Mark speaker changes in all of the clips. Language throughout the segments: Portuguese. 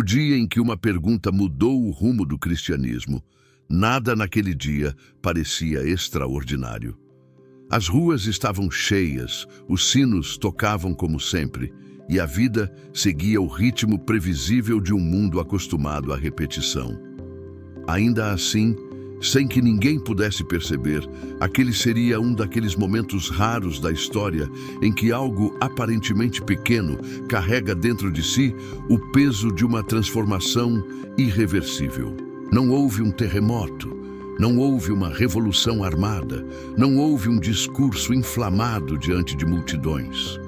Speaker 1: dia em que uma pergunta mudou o rumo do cristianismo, nada naquele dia parecia extraordinário. As ruas estavam cheias, os sinos tocavam como sempre, e a vida seguia o ritmo previsível de um mundo acostumado à repetição. Ainda assim, sem que ninguém pudesse perceber, aquele seria um daqueles momentos raros da história em que algo aparentemente pequeno carrega dentro de si o peso de uma transformação irreversível. Não houve um terremoto, não houve uma revolução armada, não houve um discurso inflamado diante de multidões.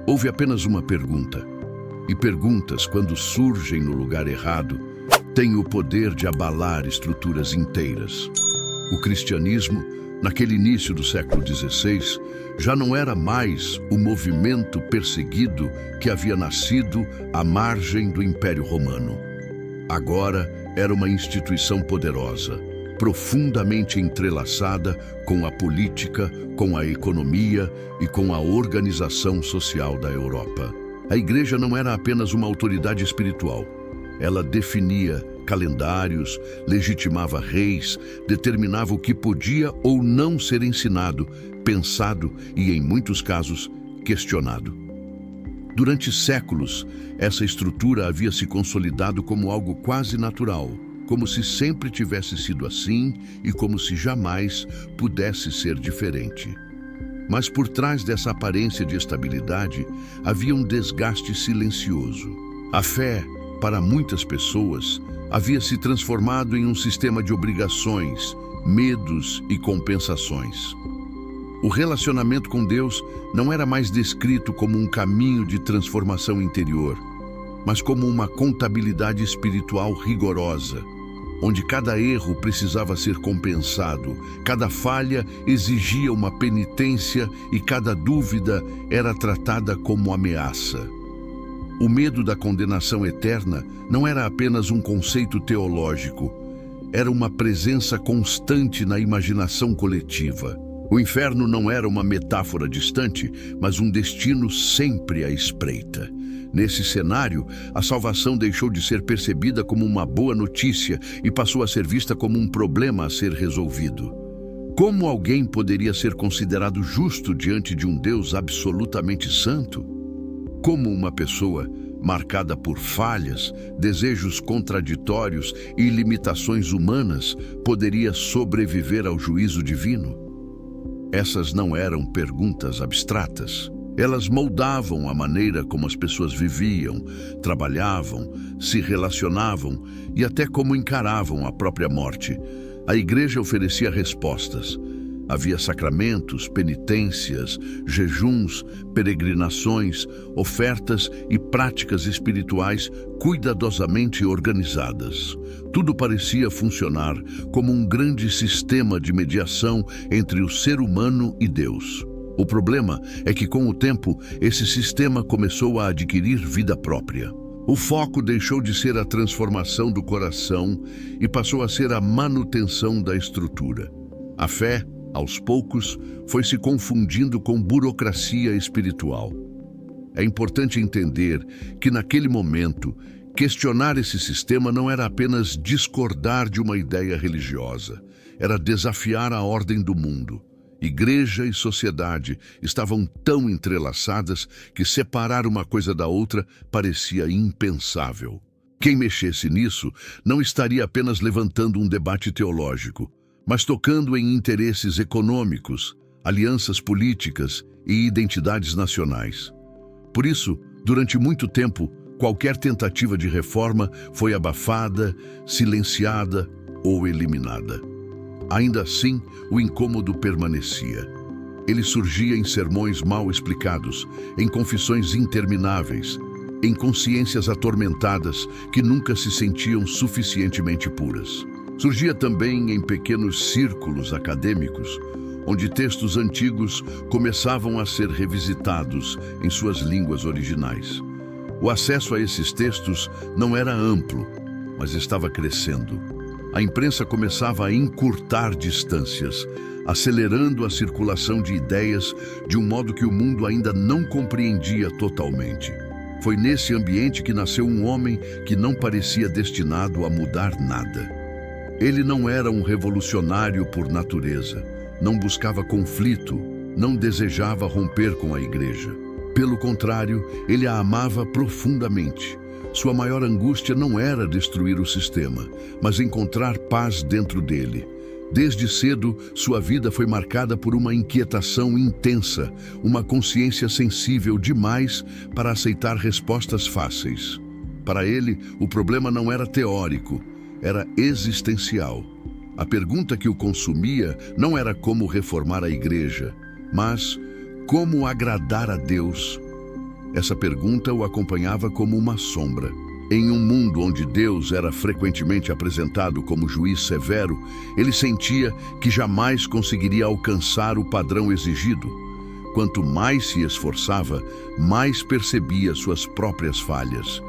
Speaker 1: Houve apenas uma pergunta. E perguntas, quando surgem no lugar errado, têm o poder de abalar estruturas inteiras. O cristianismo, naquele início do século XVI, já não era mais o movimento perseguido que havia nascido à margem do Império Romano. Agora era uma instituição poderosa, profundamente entrelaçada com a política, com a economia e com a organização social da Europa. A Igreja não era apenas uma autoridade espiritual. Ela definia calendários, legitimava reis, determinava o que podia ou não ser ensinado, pensado e, em muitos casos, questionado. Durante séculos, essa estrutura havia se consolidado como algo quase natural, como se sempre tivesse sido assim e como se jamais pudesse ser diferente. Mas por trás dessa aparência de estabilidade, havia um desgaste silencioso. A fé, para muitas pessoas, havia se transformado em um sistema de obrigações, medos e compensações. O relacionamento com Deus não era mais descrito como um caminho de transformação interior, mas como uma contabilidade espiritual rigorosa, onde cada erro precisava ser compensado, cada falha exigia uma penitência e cada dúvida era tratada como ameaça. O medo da condenação eterna não era apenas um conceito teológico, era uma presença constante na imaginação coletiva. O inferno não era uma metáfora distante, mas um destino sempre à espreita. Nesse cenário, a salvação deixou de ser percebida como uma boa notícia e passou a ser vista como um problema a ser resolvido. Como alguém poderia ser considerado justo diante de um Deus absolutamente santo? Como uma pessoa marcada por falhas, desejos contraditórios e limitações humanas poderia sobreviver ao juízo divino? Essas não eram perguntas abstratas. Elas moldavam a maneira como as pessoas viviam, trabalhavam, se relacionavam e até como encaravam a própria morte. A Igreja oferecia respostas. Havia sacramentos, penitências, jejuns, peregrinações, ofertas e práticas espirituais cuidadosamente organizadas. Tudo parecia funcionar como um grande sistema de mediação entre o ser humano e Deus. O problema é que, com o tempo, esse sistema começou a adquirir vida própria. O foco deixou de ser a transformação do coração e passou a ser a manutenção da estrutura. A fé, aos poucos, foi se confundindo com burocracia espiritual. É importante entender que, naquele momento, questionar esse sistema não era apenas discordar de uma ideia religiosa, era desafiar a ordem do mundo. Igreja e sociedade estavam tão entrelaçadas que separar uma coisa da outra parecia impensável. Quem mexesse nisso não estaria apenas levantando um debate teológico, mas tocando em interesses econômicos, alianças políticas e identidades nacionais. Por isso, durante muito tempo, qualquer tentativa de reforma foi abafada, silenciada ou eliminada. Ainda assim, o incômodo permanecia. Ele surgia em sermões mal explicados, em confissões intermináveis, em consciências atormentadas que nunca se sentiam suficientemente puras. Surgia também em pequenos círculos acadêmicos, onde textos antigos começavam a ser revisitados em suas línguas originais. O acesso a esses textos não era amplo, mas estava crescendo. A imprensa começava a encurtar distâncias, acelerando a circulação de ideias de um modo que o mundo ainda não compreendia totalmente. Foi nesse ambiente que nasceu um homem que não parecia destinado a mudar nada. Ele não era um revolucionário por natureza, não buscava conflito, não desejava romper com a igreja. Pelo contrário, ele a amava profundamente. Sua maior angústia não era destruir o sistema, mas encontrar paz dentro dele. Desde cedo, sua vida foi marcada por uma inquietação intensa, uma consciência sensível demais para aceitar respostas fáceis. Para ele, o problema não era teórico, era existencial. A pergunta que o consumia não era como reformar a igreja, mas como agradar a Deus. Essa pergunta o acompanhava como uma sombra. Em um mundo onde Deus era frequentemente apresentado como juiz severo, ele sentia que jamais conseguiria alcançar o padrão exigido. Quanto mais se esforçava, mais percebia suas próprias falhas.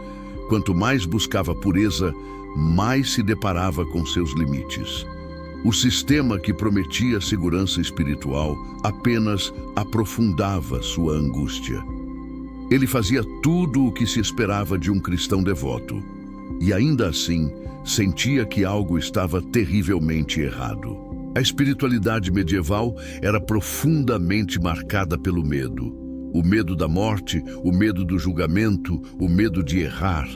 Speaker 1: Quanto mais buscava pureza, mais se deparava com seus limites. O sistema que prometia segurança espiritual apenas aprofundava sua angústia. Ele fazia tudo o que se esperava de um cristão devoto, e ainda assim sentia que algo estava terrivelmente errado. A espiritualidade medieval era profundamente marcada pelo medo. O medo da morte, o medo do julgamento, o medo de errar.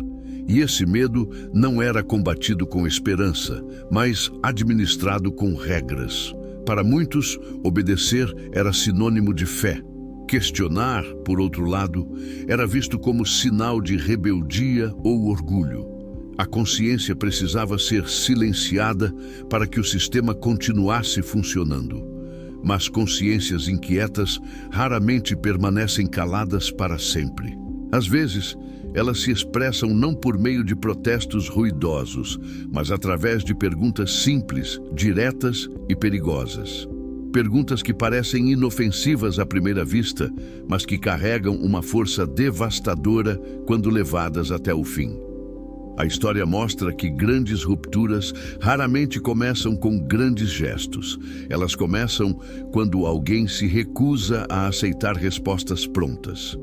Speaker 1: E esse medo não era combatido com esperança, mas administrado com regras. Para muitos, obedecer era sinônimo de fé. Questionar, por outro lado, era visto como sinal de rebeldia ou orgulho. A consciência precisava ser silenciada para que o sistema continuasse funcionando. Mas consciências inquietas raramente permanecem caladas para sempre. Às vezes, elas se expressam não por meio de protestos ruidosos, mas através de perguntas simples, diretas e perigosas. Perguntas que parecem inofensivas à primeira vista, mas que carregam uma força devastadora quando levadas até o fim. A história mostra que grandes rupturas raramente começam com grandes gestos. Elas começam quando alguém se recusa a aceitar respostas prontas.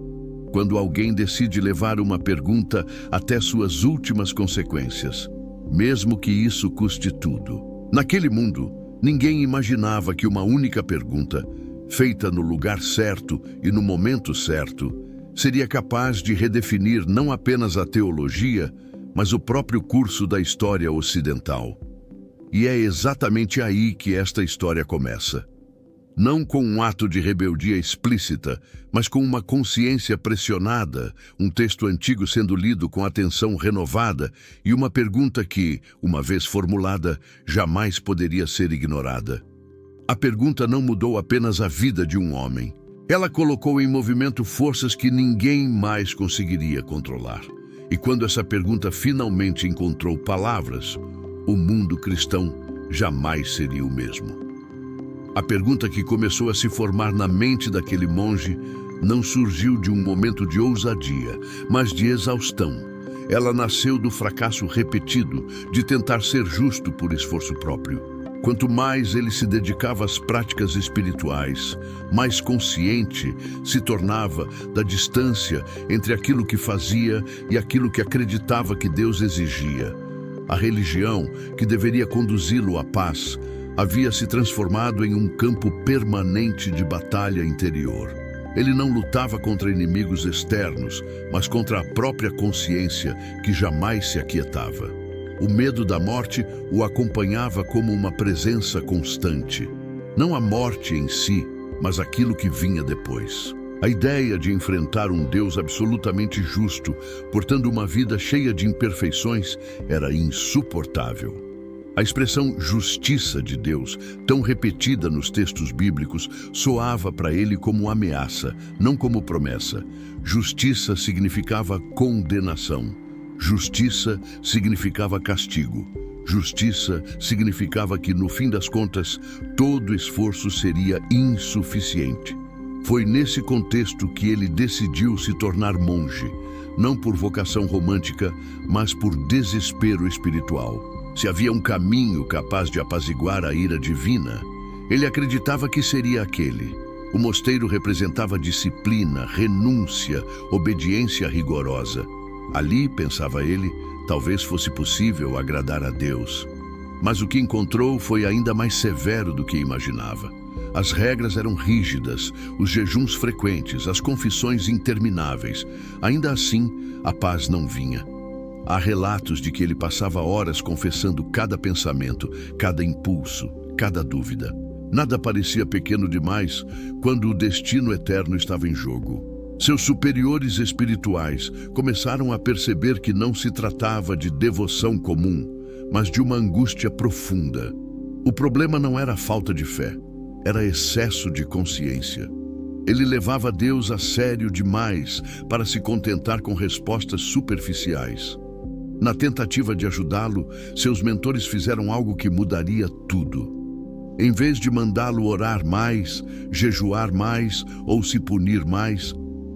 Speaker 1: Quando alguém decide levar uma pergunta até suas últimas consequências, mesmo que isso custe tudo. Naquele mundo, ninguém imaginava que uma única pergunta, feita no lugar certo e no momento certo, seria capaz de redefinir não apenas a teologia, mas o próprio curso da história ocidental. E é exatamente aí que esta história começa. Não com um ato de rebeldia explícita, mas com uma consciência pressionada, um texto antigo sendo lido com atenção renovada e uma pergunta que, uma vez formulada, jamais poderia ser ignorada. A pergunta não mudou apenas a vida de um homem. Ela colocou em movimento forças que ninguém mais conseguiria controlar. E quando essa pergunta finalmente encontrou palavras, o mundo cristão jamais seria o mesmo. A pergunta que começou a se formar na mente daquele monge não surgiu de um momento de ousadia, mas de exaustão. Ela nasceu do fracasso repetido de tentar ser justo por esforço próprio. Quanto mais ele se dedicava às práticas espirituais, mais consciente se tornava da distância entre aquilo que fazia e aquilo que acreditava que Deus exigia. A religião, que deveria conduzi-lo à paz, havia se transformado em um campo permanente de batalha interior. Ele não lutava contra inimigos externos, mas contra a própria consciência que jamais se aquietava. O medo da morte o acompanhava como uma presença constante. Não a morte em si, mas aquilo que vinha depois. A ideia de enfrentar um Deus absolutamente justo, portando uma vida cheia de imperfeições, era insuportável. A expressão justiça de Deus, tão repetida nos textos bíblicos, soava para ele como ameaça, não como promessa. Justiça significava condenação. Justiça significava castigo. Justiça significava que, no fim das contas, todo esforço seria insuficiente. Foi nesse contexto que ele decidiu se tornar monge, não por vocação romântica, mas por desespero espiritual. Se havia um caminho capaz de apaziguar a ira divina, ele acreditava que seria aquele. O mosteiro representava disciplina, renúncia, obediência rigorosa. Ali, pensava ele, talvez fosse possível agradar a Deus. Mas o que encontrou foi ainda mais severo do que imaginava. As regras eram rígidas, os jejuns frequentes, as confissões intermináveis. Ainda assim, a paz não vinha. Há relatos de que ele passava horas confessando cada pensamento, cada impulso, cada dúvida. Nada parecia pequeno demais quando o destino eterno estava em jogo. Seus superiores espirituais começaram a perceber que não se tratava de devoção comum, mas de uma angústia profunda. O problema não era a falta de fé, era excesso de consciência. Ele levava Deus a sério demais para se contentar com respostas superficiais. Na tentativa de ajudá-lo, seus mentores fizeram algo que mudaria tudo. Em vez de mandá-lo orar mais, jejuar mais ou se punir mais,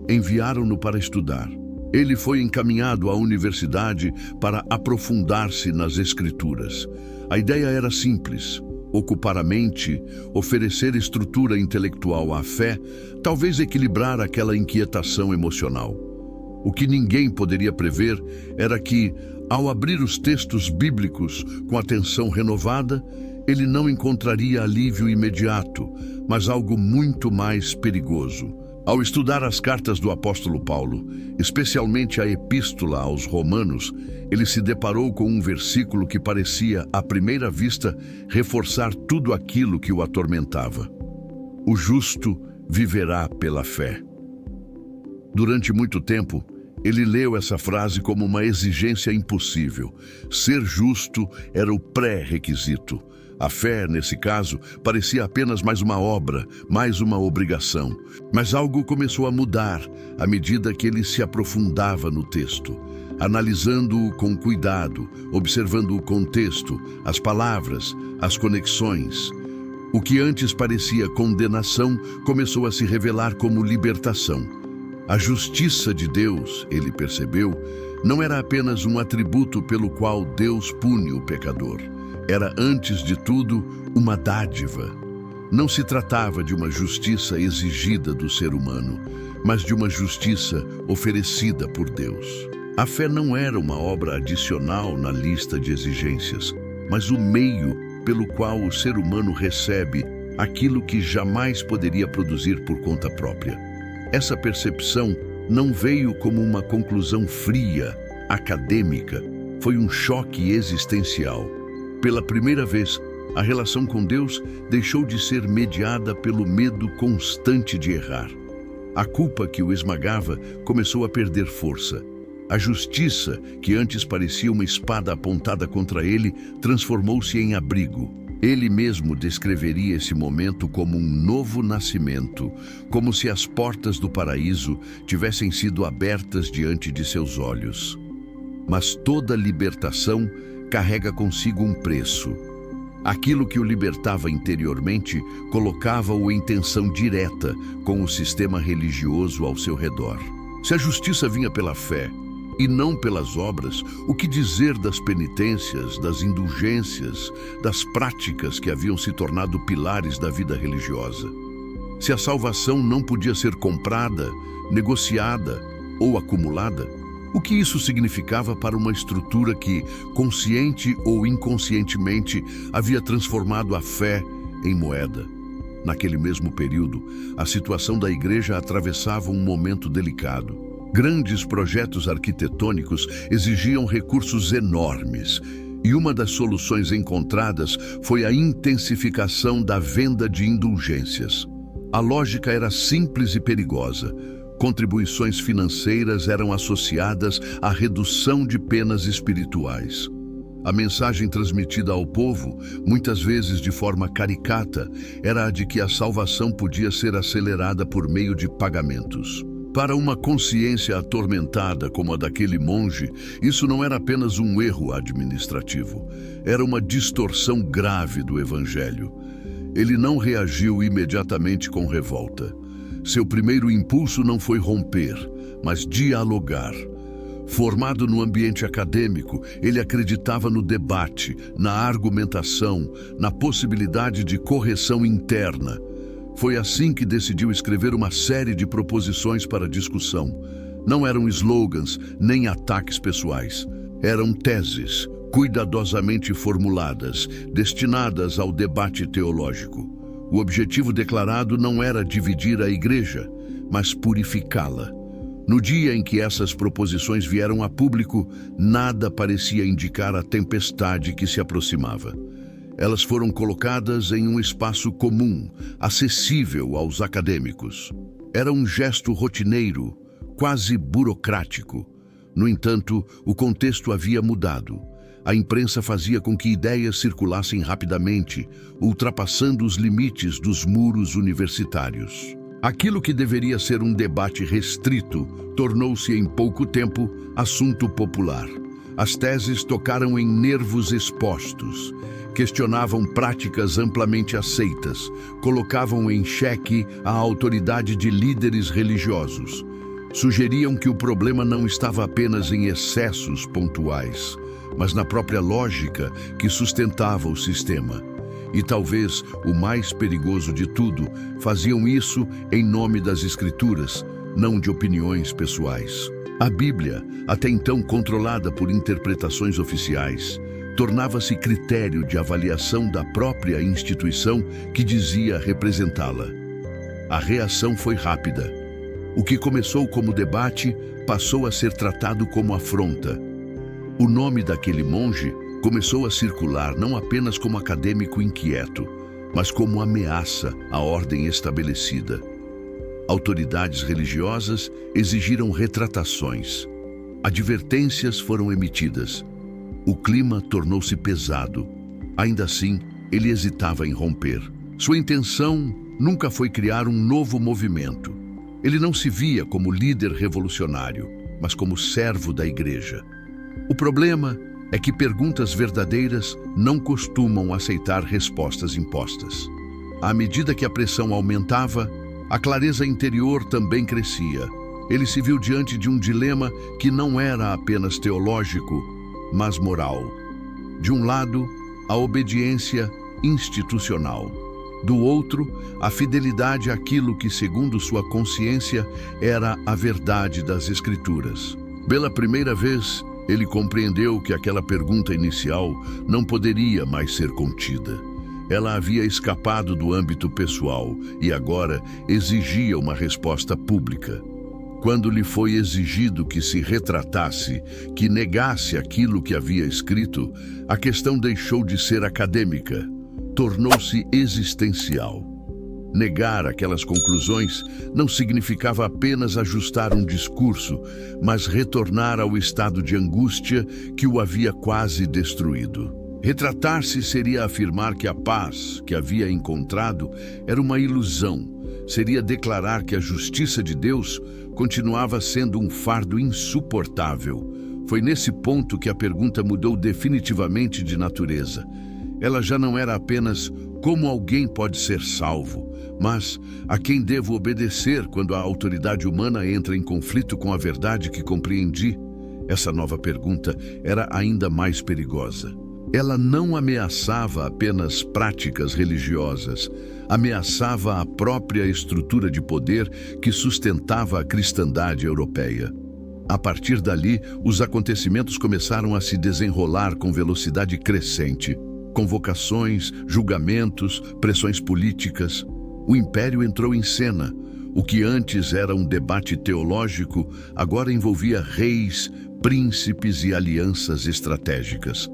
Speaker 1: enviaram-no para estudar. Ele foi encaminhado à universidade para aprofundar-se nas Escrituras. A ideia era simples: ocupar a mente, oferecer estrutura intelectual à fé, talvez equilibrar aquela inquietação emocional. O que ninguém poderia prever era que, ao abrir os textos bíblicos com atenção renovada, ele não encontraria alívio imediato, mas algo muito mais perigoso. Ao estudar as cartas do apóstolo Paulo, especialmente a epístola aos Romanos, ele se deparou com um versículo que parecia, à primeira vista, reforçar tudo aquilo que o atormentava. O justo viverá pela fé. Durante muito tempo, ele leu essa frase como uma exigência impossível. Ser justo era o pré-requisito. A fé, nesse caso, parecia apenas mais uma obra, mais uma obrigação. Mas algo começou a mudar à medida que ele se aprofundava no texto, analisando-o com cuidado, observando o contexto, as palavras, as conexões. O que antes parecia condenação começou a se revelar como libertação. A justiça de Deus, ele percebeu, não era apenas um atributo pelo qual Deus pune o pecador. Era, antes de tudo, uma dádiva. Não se tratava de uma justiça exigida do ser humano, mas de uma justiça oferecida por Deus. A fé não era uma obra adicional na lista de exigências, mas o meio pelo qual o ser humano recebe aquilo que jamais poderia produzir por conta própria. Essa percepção não veio como uma conclusão fria, acadêmica, foi um choque existencial. Pela primeira vez, a relação com Deus deixou de ser mediada pelo medo constante de errar. A culpa que o esmagava começou a perder força. A justiça, que antes parecia uma espada apontada contra ele, transformou-se em abrigo. Ele mesmo descreveria esse momento como um novo nascimento, como se as portas do paraíso tivessem sido abertas diante de seus olhos. Mas toda libertação carrega consigo um preço. Aquilo que o libertava interiormente colocava-o em tensão direta com o sistema religioso ao seu redor. Se a justiça vinha pela fé e não pelas obras, o que dizer das penitências, das indulgências, das práticas que haviam se tornado pilares da vida religiosa? Se a salvação não podia ser comprada, negociada ou acumulada, o que isso significava para uma estrutura que, consciente ou inconscientemente, havia transformado a fé em moeda? Naquele mesmo período, a situação da igreja atravessava um momento delicado. Grandes projetos arquitetônicos exigiam recursos enormes, e uma das soluções encontradas foi a intensificação da venda de indulgências. A lógica era simples e perigosa. Contribuições financeiras eram associadas à redução de penas espirituais. A mensagem transmitida ao povo, muitas vezes de forma caricata, era a de que a salvação podia ser acelerada por meio de pagamentos. Para uma consciência atormentada como a daquele monge, isso não era apenas um erro administrativo, era uma distorção grave do Evangelho. Ele não reagiu imediatamente com revolta. Seu primeiro impulso não foi romper, mas dialogar. Formado no ambiente acadêmico, ele acreditava no debate, na argumentação, na possibilidade de correção interna. Foi assim que decidiu escrever uma série de proposições para discussão. Não eram slogans nem ataques pessoais. Eram teses cuidadosamente formuladas, destinadas ao debate teológico. O objetivo declarado não era dividir a igreja, mas purificá-la. No dia em que essas proposições vieram a público, nada parecia indicar a tempestade que se aproximava. Elas foram colocadas em um espaço comum, acessível aos acadêmicos. Era um gesto rotineiro, quase burocrático. No entanto, o contexto havia mudado. A imprensa fazia com que ideias circulassem rapidamente, ultrapassando os limites dos muros universitários. Aquilo que deveria ser um debate restrito tornou-se em pouco tempo assunto popular. As teses tocaram em nervos expostos, questionavam práticas amplamente aceitas, colocavam em xeque a autoridade de líderes religiosos. Sugeriam que o problema não estava apenas em excessos pontuais, mas na própria lógica que sustentava o sistema. E talvez o mais perigoso de tudo, faziam isso em nome das Escrituras, não de opiniões pessoais. A Bíblia, até então controlada por interpretações oficiais, tornava-se critério de avaliação da própria instituição que dizia representá-la. A reação foi rápida. O que começou como debate passou a ser tratado como afronta. O nome daquele monge começou a circular não apenas como acadêmico inquieto, mas como ameaça à ordem estabelecida. Autoridades religiosas exigiram retratações. Advertências foram emitidas. O clima tornou-se pesado. Ainda assim, ele hesitava em romper. Sua intenção nunca foi criar um novo movimento. Ele não se via como líder revolucionário, mas como servo da igreja. O problema é que perguntas verdadeiras não costumam aceitar respostas impostas. À medida que a pressão aumentava, a clareza interior também crescia. Ele se viu diante de um dilema que não era apenas teológico, mas moral. De um lado, a obediência institucional. Do outro, a fidelidade àquilo que, segundo sua consciência, era a verdade das Escrituras. Pela primeira vez, ele compreendeu que aquela pergunta inicial não poderia mais ser contida. Ela havia escapado do âmbito pessoal e agora exigia uma resposta pública. Quando lhe foi exigido que se retratasse, que negasse aquilo que havia escrito, a questão deixou de ser acadêmica, tornou-se existencial. Negar aquelas conclusões não significava apenas ajustar um discurso, mas retornar ao estado de angústia que o havia quase destruído. Retratar-se seria afirmar que a paz que havia encontrado era uma ilusão, seria declarar que a justiça de Deus continuava sendo um fardo insuportável. Foi nesse ponto que a pergunta mudou definitivamente de natureza. Ela já não era apenas como alguém pode ser salvo, mas a quem devo obedecer quando a autoridade humana entra em conflito com a verdade que compreendi. Essa nova pergunta era ainda mais perigosa. Ela não ameaçava apenas práticas religiosas, ameaçava a própria estrutura de poder que sustentava a cristandade europeia. A partir dali, os acontecimentos começaram a se desenrolar com velocidade crescente. Convocações, julgamentos, pressões políticas. O Império entrou em cena. O que antes era um debate teológico, agora envolvia reis, príncipes e alianças estratégicas.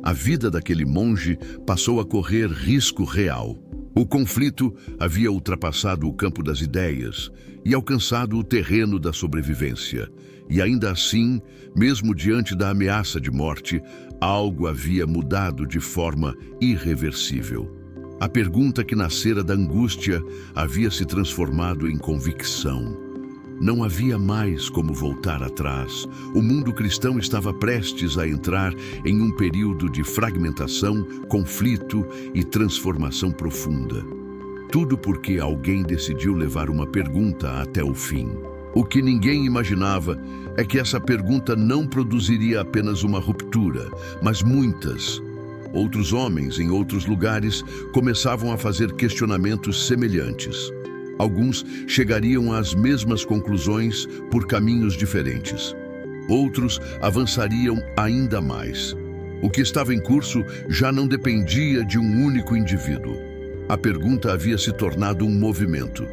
Speaker 1: A vida daquele monge passou a correr risco real. O conflito havia ultrapassado o campo das ideias e alcançado o terreno da sobrevivência. E ainda assim, mesmo diante da ameaça de morte, algo havia mudado de forma irreversível. A pergunta que nascera da angústia havia se transformado em convicção. Não havia mais como voltar atrás. O mundo cristão estava prestes a entrar em um período de fragmentação, conflito e transformação profunda. Tudo porque alguém decidiu levar uma pergunta até o fim. O que ninguém imaginava é que essa pergunta não produziria apenas uma ruptura, mas muitas. Outros homens, em outros lugares, começavam a fazer questionamentos semelhantes. Alguns chegariam às mesmas conclusões por caminhos diferentes. Outros avançariam ainda mais. O que estava em curso já não dependia de um único indivíduo. A pergunta havia se tornado um movimento.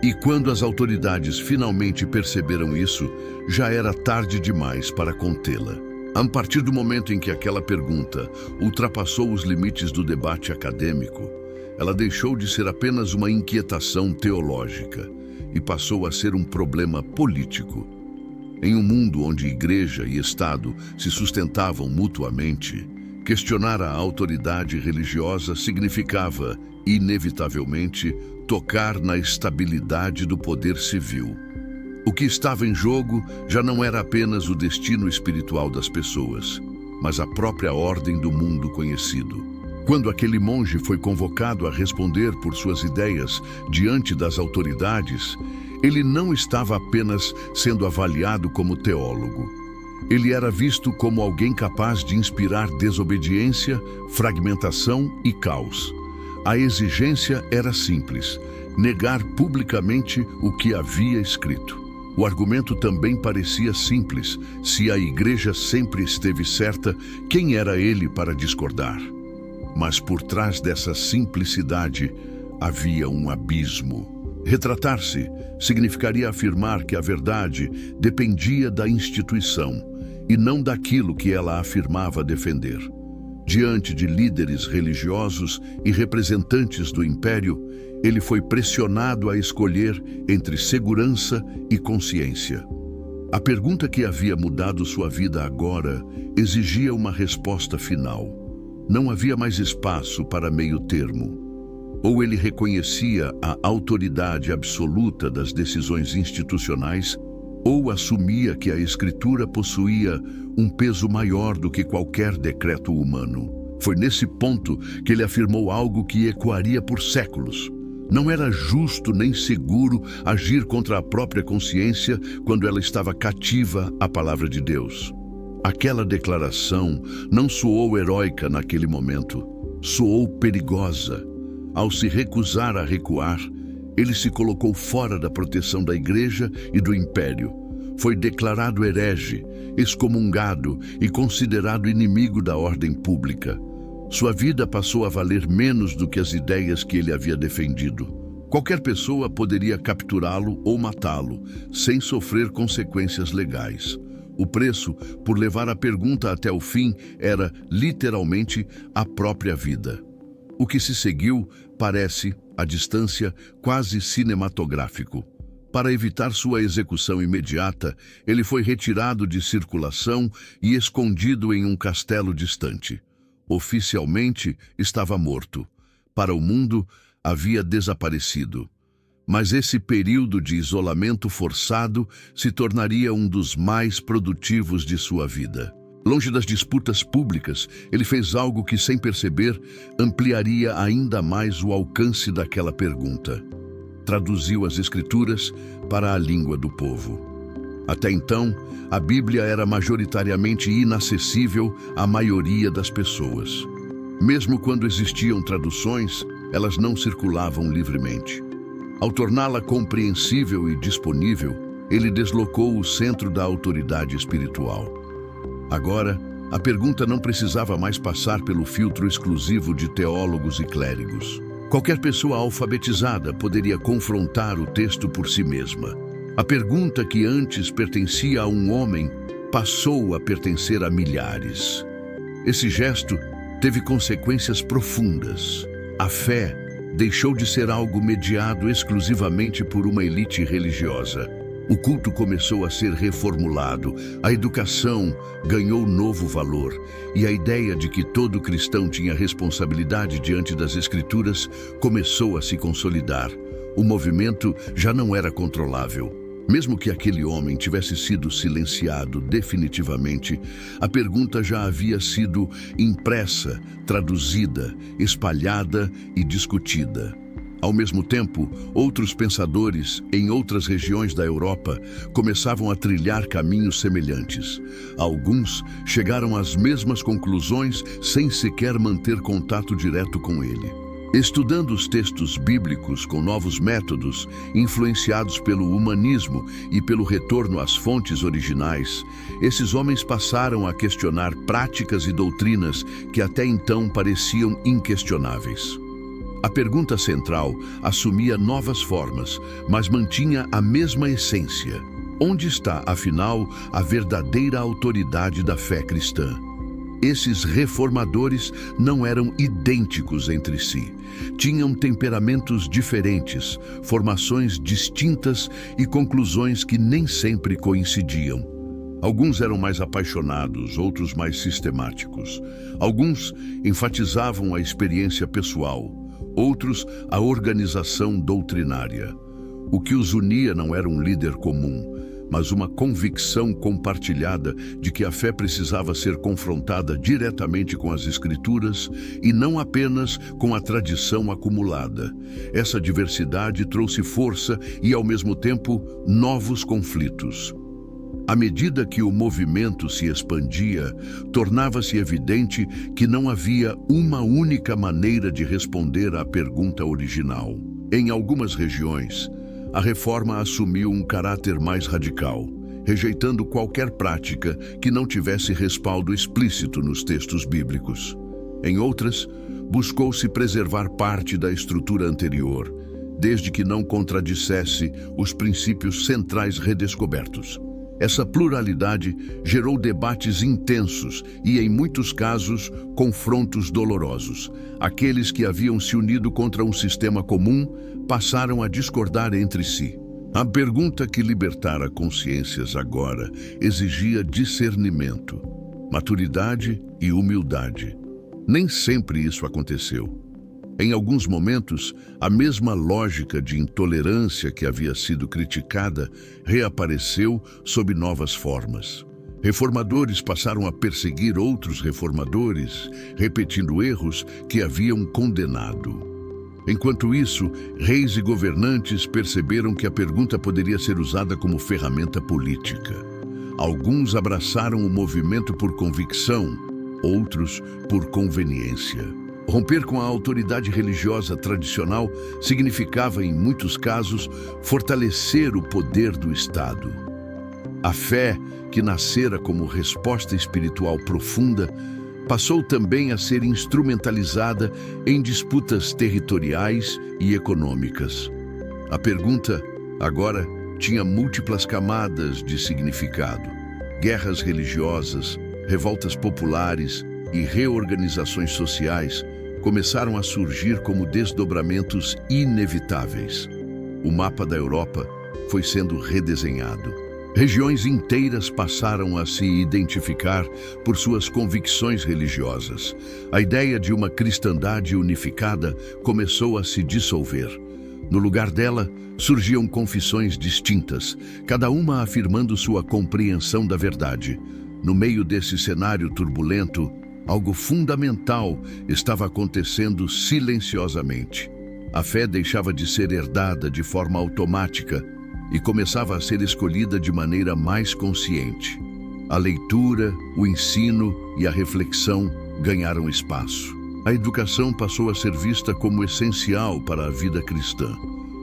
Speaker 1: E quando as autoridades finalmente perceberam isso, já era tarde demais para contê-la. A partir do momento em que aquela pergunta ultrapassou os limites do debate acadêmico, ela deixou de ser apenas uma inquietação teológica e passou a ser um problema político. Em um mundo onde igreja e Estado se sustentavam mutuamente, questionar a autoridade religiosa significava, inevitavelmente, tocar na estabilidade do poder civil. O que estava em jogo já não era apenas o destino espiritual das pessoas, mas a própria ordem do mundo conhecido. Quando aquele monge foi convocado a responder por suas ideias diante das autoridades, ele não estava apenas sendo avaliado como teólogo. Ele era visto como alguém capaz de inspirar desobediência, fragmentação e caos. A exigência era simples: negar publicamente o que havia escrito. O argumento também parecia simples: se a igreja sempre esteve certa, quem era ele para discordar? Mas por trás dessa simplicidade havia um abismo. Retratar-se significaria afirmar que a verdade dependia da instituição e não daquilo que ela afirmava defender. Diante de líderes religiosos e representantes do império, ele foi pressionado a escolher entre segurança e consciência. A pergunta que havia mudado sua vida agora exigia uma resposta final. Não havia mais espaço para meio termo. Ou ele reconhecia a autoridade absoluta das decisões institucionais, ou assumia que a Escritura possuía um peso maior do que qualquer decreto humano. Foi nesse ponto que ele afirmou algo que ecoaria por séculos. Não era justo nem seguro agir contra a própria consciência quando ela estava cativa à palavra de Deus. Aquela declaração não soou heróica naquele momento, soou perigosa. Ao se recusar a recuar, ele se colocou fora da proteção da igreja e do império. Foi declarado herege, excomungado e considerado inimigo da ordem pública. Sua vida passou a valer menos do que as ideias que ele havia defendido. Qualquer pessoa poderia capturá-lo ou matá-lo, sem sofrer consequências legais. O preço por levar a pergunta até o fim era, literalmente, a própria vida. O que se seguiu parece, à distância, quase cinematográfico. Para evitar sua execução imediata, ele foi retirado de circulação e escondido em um castelo distante. Oficialmente, estava morto. Para o mundo, havia desaparecido. Mas esse período de isolamento forçado se tornaria um dos mais produtivos de sua vida. Longe das disputas públicas, ele fez algo que, sem perceber, ampliaria ainda mais o alcance daquela pergunta. Traduziu as Escrituras para a língua do povo. Até então, a Bíblia era majoritariamente inacessível à maioria das pessoas. Mesmo quando existiam traduções, elas não circulavam livremente. Ao torná-la compreensível e disponível, ele deslocou o centro da autoridade espiritual. Agora, a pergunta não precisava mais passar pelo filtro exclusivo de teólogos e clérigos. Qualquer pessoa alfabetizada poderia confrontar o texto por si mesma. A pergunta que antes pertencia a um homem passou a pertencer a milhares. Esse gesto teve consequências profundas. A fé deixou de ser algo mediado exclusivamente por uma elite religiosa. O culto começou a ser reformulado, a educação ganhou novo valor e a ideia de que todo cristão tinha responsabilidade diante das Escrituras começou a se consolidar. O movimento já não era controlável. Mesmo que aquele homem tivesse sido silenciado definitivamente, a pergunta já havia sido impressa, traduzida, espalhada e discutida. Ao mesmo tempo, outros pensadores, em outras regiões da Europa, começavam a trilhar caminhos semelhantes. Alguns chegaram às mesmas conclusões sem sequer manter contato direto com ele. Estudando os textos bíblicos com novos métodos, influenciados pelo humanismo e pelo retorno às fontes originais, esses homens passaram a questionar práticas e doutrinas que até então pareciam inquestionáveis. A pergunta central assumia novas formas, mas mantinha a mesma essência. Onde está, afinal, a verdadeira autoridade da fé cristã? Esses reformadores não eram idênticos entre si. Tinham temperamentos diferentes, formações distintas e conclusões que nem sempre coincidiam. Alguns eram mais apaixonados, outros mais sistemáticos. Alguns enfatizavam a experiência pessoal, outros a organização doutrinária. O que os unia não era um líder comum, mas uma convicção compartilhada de que a fé precisava ser confrontada diretamente com as Escrituras e não apenas com a tradição acumulada. Essa diversidade trouxe força e, ao mesmo tempo, novos conflitos. À medida que o movimento se expandia, tornava-se evidente que não havia uma única maneira de responder à pergunta original. Em algumas regiões, a reforma assumiu um caráter mais radical, rejeitando qualquer prática que não tivesse respaldo explícito nos textos bíblicos. Em outras, buscou-se preservar parte da estrutura anterior, desde que não contradissesse os princípios centrais redescobertos. Essa pluralidade gerou debates intensos e, em muitos casos, confrontos dolorosos. Aqueles que haviam se unido contra um sistema comum passaram a discordar entre si. A pergunta que libertara consciências agora exigia discernimento, maturidade e humildade. Nem sempre isso aconteceu. Em alguns momentos, a mesma lógica de intolerância que havia sido criticada reapareceu sob novas formas. Reformadores passaram a perseguir outros reformadores, repetindo erros que haviam condenado. Enquanto isso, reis e governantes perceberam que a pergunta poderia ser usada como ferramenta política. Alguns abraçaram o movimento por convicção, outros por conveniência. Romper com a autoridade religiosa tradicional significava, em muitos casos, fortalecer o poder do Estado. A fé, que nascera como resposta espiritual profunda, passou também a ser instrumentalizada em disputas territoriais e econômicas. A pergunta, agora, tinha múltiplas camadas de significado. Guerras religiosas, revoltas populares e reorganizações sociais começaram a surgir como desdobramentos inevitáveis. O mapa da Europa foi sendo redesenhado. Regiões inteiras passaram a se identificar por suas convicções religiosas. A ideia de uma cristandade unificada começou a se dissolver. No lugar dela, surgiam confissões distintas, cada uma afirmando sua compreensão da verdade. No meio desse cenário turbulento, algo fundamental estava acontecendo silenciosamente. A fé deixava de ser herdada de forma automática e começava a ser escolhida de maneira mais consciente. A leitura, o ensino e a reflexão ganharam espaço. A educação passou a ser vista como essencial para a vida cristã.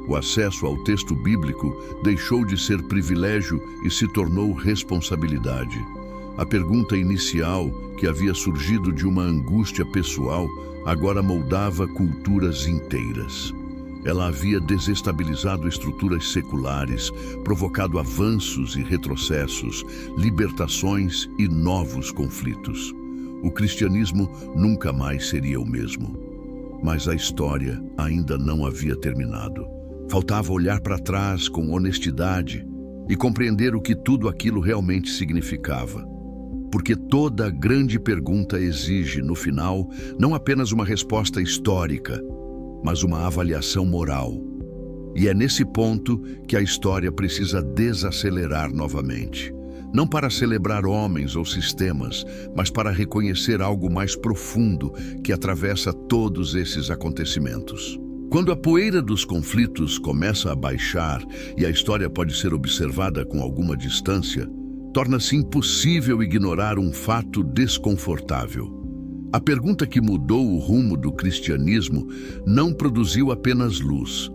Speaker 1: O acesso ao texto bíblico deixou de ser privilégio e se tornou responsabilidade. A pergunta inicial, que havia surgido de uma angústia pessoal, agora moldava culturas inteiras. Ela havia desestabilizado estruturas seculares, provocado avanços e retrocessos, libertações e novos conflitos. O cristianismo nunca mais seria o mesmo. Mas a história ainda não havia terminado. Faltava olhar para trás com honestidade e compreender o que tudo aquilo realmente significava. Porque toda grande pergunta exige, no final, não apenas uma resposta histórica, mas uma avaliação moral. E é nesse ponto que a história precisa desacelerar novamente. Não para celebrar homens ou sistemas, mas para reconhecer algo mais profundo que atravessa todos esses acontecimentos. Quando a poeira dos conflitos começa a baixar e a história pode ser observada com alguma distância, torna-se impossível ignorar um fato desconfortável. A pergunta que mudou o rumo do cristianismo não produziu apenas luz,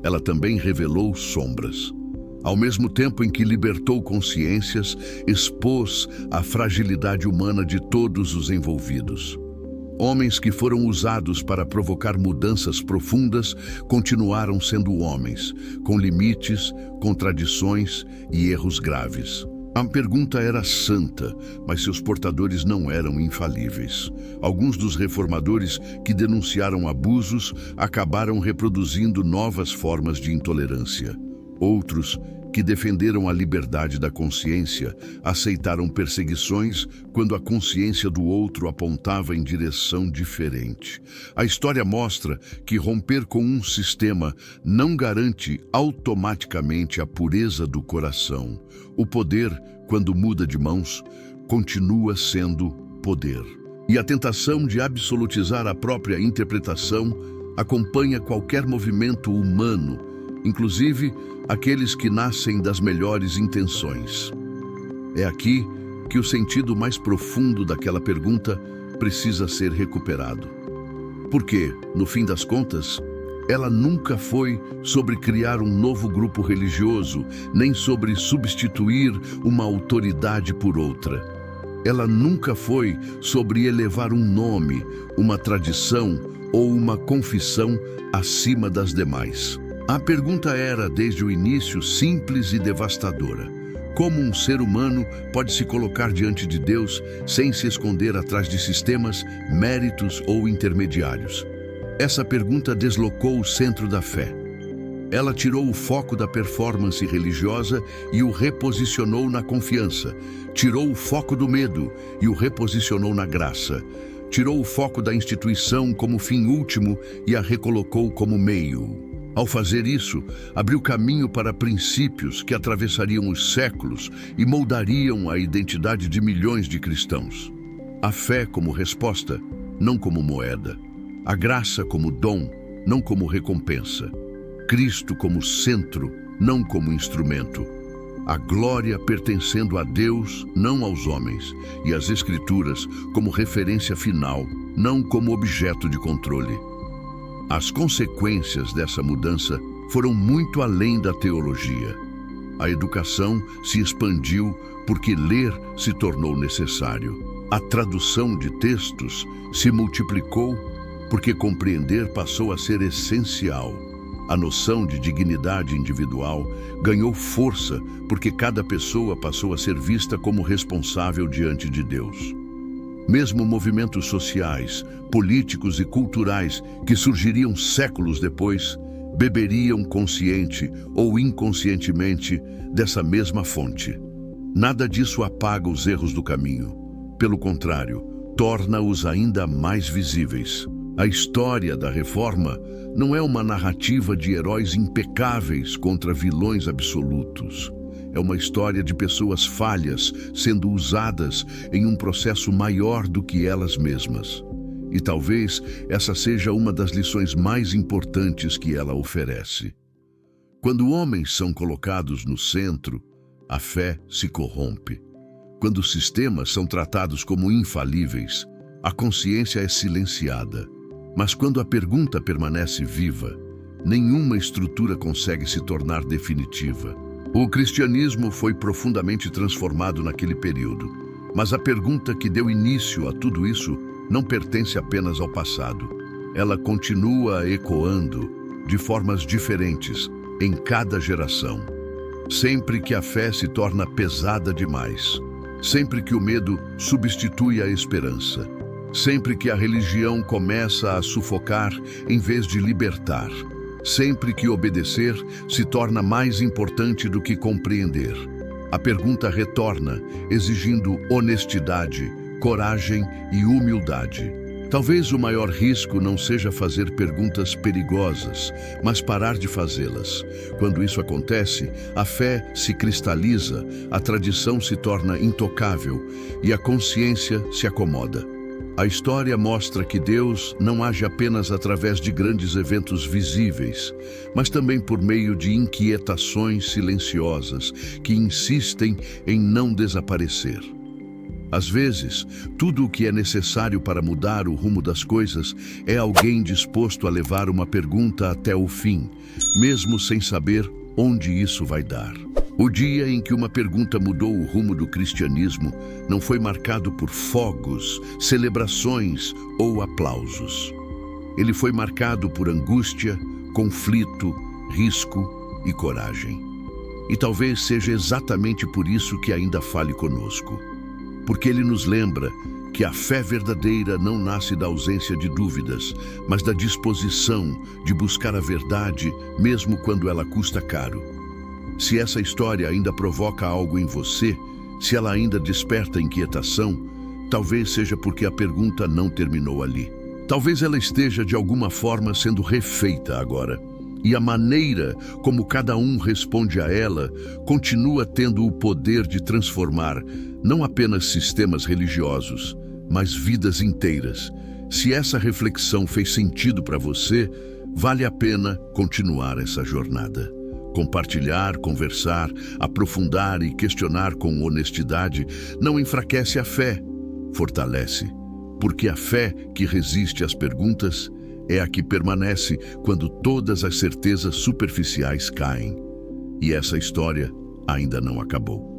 Speaker 1: ela também revelou sombras. Ao mesmo tempo em que libertou consciências, expôs a fragilidade humana de todos os envolvidos. Homens que foram usados para provocar mudanças profundas continuaram sendo homens, com limites, contradições e erros graves. A pergunta era santa, mas seus portadores não eram infalíveis. Alguns dos reformadores que denunciaram abusos acabaram reproduzindo novas formas de intolerância. Outros, que defenderam a liberdade da consciência, aceitaram perseguições quando a consciência do outro apontava em direção diferente. A história mostra que romper com um sistema não garante automaticamente a pureza do coração. O poder, quando muda de mãos, continua sendo poder. E a tentação de absolutizar a própria interpretação acompanha qualquer movimento humano, inclusive aqueles que nascem das melhores intenções. É aqui que o sentido mais profundo daquela pergunta precisa ser recuperado. Porque, no fim das contas, ela nunca foi sobre criar um novo grupo religioso, nem sobre substituir uma autoridade por outra. Ela nunca foi sobre elevar um nome, uma tradição ou uma confissão acima das demais. A pergunta era, desde o início, simples e devastadora. Como um ser humano pode se colocar diante de Deus sem se esconder atrás de sistemas, méritos ou intermediários? Essa pergunta deslocou o centro da fé. Ela tirou o foco da performance religiosa e o reposicionou na confiança. Tirou o foco do medo e o reposicionou na graça. Tirou o foco da instituição como fim último e a recolocou como meio. Ao fazer isso, abriu caminho para princípios que atravessariam os séculos e moldariam a identidade de milhões de cristãos. A fé como resposta, não como moeda. A graça como dom, não como recompensa. Cristo como centro, não como instrumento. A glória pertencendo a Deus, não aos homens, e as Escrituras como referência final, não como objeto de controle. As consequências dessa mudança foram muito além da teologia. A educação se expandiu porque ler se tornou necessário. A tradução de textos se multiplicou porque compreender passou a ser essencial. A noção de dignidade individual ganhou força porque cada pessoa passou a ser vista como responsável diante de Deus. Mesmo movimentos sociais, políticos e culturais que surgiriam séculos depois, beberiam consciente ou inconscientemente dessa mesma fonte. Nada disso apaga os erros do caminho. Pelo contrário, torna-os ainda mais visíveis. A história da Reforma não é uma narrativa de heróis impecáveis contra vilões absolutos. É uma história de pessoas falhas sendo usadas em um processo maior do que elas mesmas. E talvez essa seja uma das lições mais importantes que ela oferece. Quando homens são colocados no centro, a fé se corrompe. Quando sistemas são tratados como infalíveis, a consciência é silenciada. Mas quando a pergunta permanece viva, nenhuma estrutura consegue se tornar definitiva. O cristianismo foi profundamente transformado naquele período, mas a pergunta que deu início a tudo isso não pertence apenas ao passado. Ela continua ecoando de formas diferentes em cada geração. Sempre que a fé se torna pesada demais, sempre que o medo substitui a esperança, sempre que a religião começa a sufocar em vez de libertar, sempre que obedecer se torna mais importante do que compreender, a pergunta retorna, exigindo honestidade, coragem e humildade. Talvez o maior risco não seja fazer perguntas perigosas, mas parar de fazê-las. Quando isso acontece, a fé se cristaliza, a tradição se torna intocável e a consciência se acomoda. A história mostra que Deus não age apenas através de grandes eventos visíveis, mas também por meio de inquietações silenciosas que insistem em não desaparecer. Às vezes, tudo o que é necessário para mudar o rumo das coisas é alguém disposto a levar uma pergunta até o fim, mesmo sem saber onde isso vai dar. O dia em que uma pergunta mudou o rumo do cristianismo não foi marcado por fogos, celebrações ou aplausos. Ele foi marcado por angústia, conflito, risco e coragem. E talvez seja exatamente por isso que ainda fale conosco. Porque ele nos lembra que a fé verdadeira não nasce da ausência de dúvidas, mas da disposição de buscar a verdade mesmo quando ela custa caro. Se essa história ainda provoca algo em você, se ela ainda desperta inquietação, talvez seja porque a pergunta não terminou ali. Talvez ela esteja de alguma forma sendo refeita agora. E a maneira como cada um responde a ela continua tendo o poder de transformar não apenas sistemas religiosos, mas vidas inteiras. Se essa reflexão fez sentido para você, vale a pena continuar essa jornada. Compartilhar, conversar, aprofundar e questionar com honestidade não enfraquece a fé, fortalece. Porque a fé que resiste às perguntas é a que permanece quando todas as certezas superficiais caem. E essa história ainda não acabou.